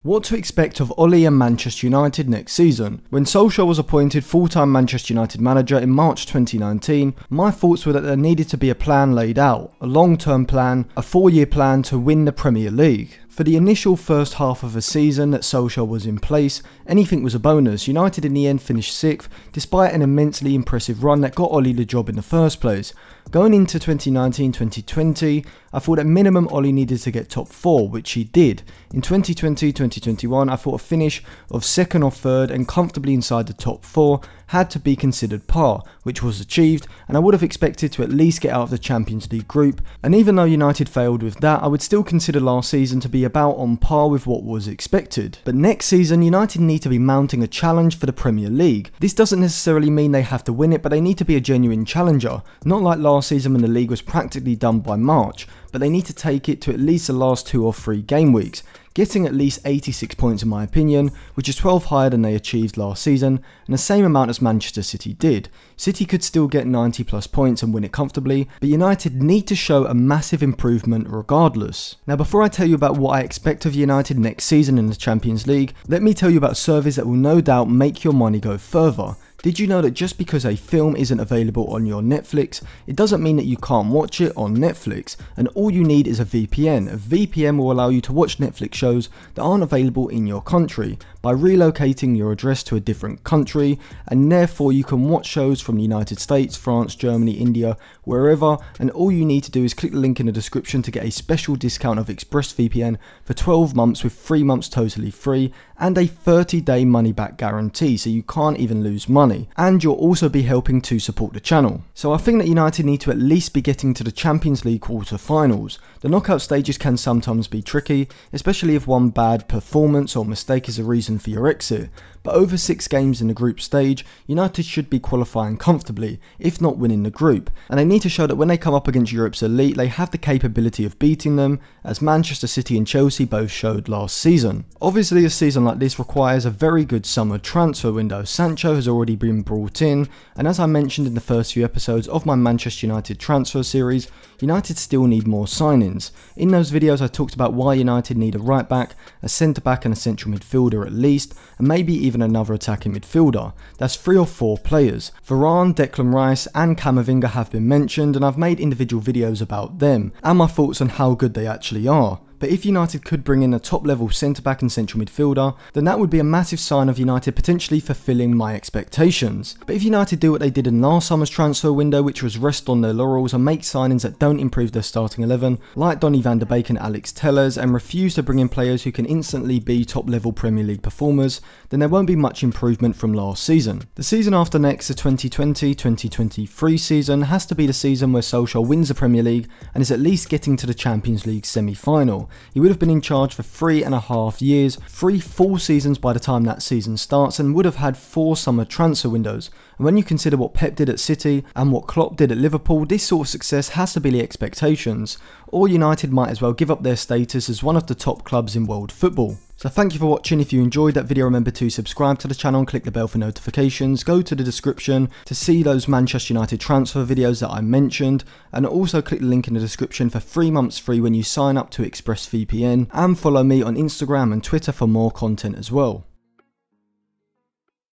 What to expect of Ole and Manchester United next season? When Solskjaer was appointed full-time Manchester United manager in March 2019, my thoughts were that there needed to be a plan laid out, a long-term plan, a 4-year plan to win the Premier League. For the initial first half of the season that Solskjaer was in place, anything was a bonus. United in the end finished 6th, despite an immensely impressive run that got Ole the job in the first place. Going into 2019-2020, I thought at minimum Ole needed to get top 4, which he did. In 2020-2021, I thought a finish of 2nd or 3rd and comfortably inside the top 4 had to be considered par, which was achieved, and I would have expected to at least get out of the Champions League group. And even though United failed with that, I would still consider last season to be about on par with what was expected. But next season, United need to be mounting a challenge for the Premier League. This doesn't necessarily mean they have to win it, but they need to be a genuine challenger, not like last season when the league was practically done by March, but they need to take it to at least the last 2 or 3 game weeks, getting at least 86 points in my opinion, which is 12 higher than they achieved last season, and the same amount as Manchester City did. City could still get 90 plus points and win it comfortably, but United need to show a massive improvement regardless. Now before I tell you about what I expect of United next season in the Champions League, let me tell you about a service that will no doubt make your money go further. Did you know that just because a film isn't available on your Netflix, it doesn't mean that you can't watch it on Netflix, and all you need is a VPN. A VPN will allow you to watch Netflix shows that aren't available in your country by relocating your address to a different country, and therefore you can watch shows from the United States, France, Germany, India, wherever, and all you need to do is click the link in the description to get a special discount of ExpressVPN for 12 months with 3 months totally free and a 30-day money-back guarantee, so you can't even lose money. And you'll also be helping to support the channel. So I think that United need to at least be getting to the Champions League quarter-finals. The knockout stages can sometimes be tricky, especially if one bad performance or mistake is a reason for your exit. But over 6 games in the group stage, United should be qualifying comfortably, if not winning the group. And they need to show that when they come up against Europe's elite, they have the capability of beating them, as Manchester City and Chelsea both showed last season. Obviously a season like this requires a very good summer transfer window. Sancho has already been brought in, and as I mentioned in the first few episodes of my Manchester United transfer series, United still need more signings. In those videos I talked about why United need a right back, a centre back and a central midfielder at least, and maybe even another attacking midfielder. That's 3 or 4 players. VARANE, Declan Rice and CAMAVINGA have been mentioned, and I've made individual videos about them and my thoughts on how good they actually are. But if United could bring in a top level centre back and central midfielder, then that would be a massive sign of United potentially fulfilling my expectations. But if United do what they did in last summer's transfer window, which was rest on their laurels and make signings that don't improve their starting 11, like Donny van de Beek and Alex Telles, and refuse to bring in players who can instantly be top level Premier League performers, then there won't be much improvement from last season. The season after next, the 2020-2023 season, has to be the season where Solskjaer wins the Premier League and is at least getting to the Champions League semi-final. He would have been in charge for 3.5 years, 3 full seasons by the time that season starts, and would have had 4 summer transfer windows. And when you consider what Pep did at City and what Klopp did at Liverpool, this sort of success has to be the expectations, or United might as well give up their status as one of the top clubs in world football. So thank you for watching. If you enjoyed that video, remember to subscribe to the channel and click the bell for notifications. Go to the description to see those Manchester United transfer videos that I mentioned, and also click the link in the description for 3 months free when you sign up to ExpressVPN, and follow me on Instagram and Twitter for more content as well.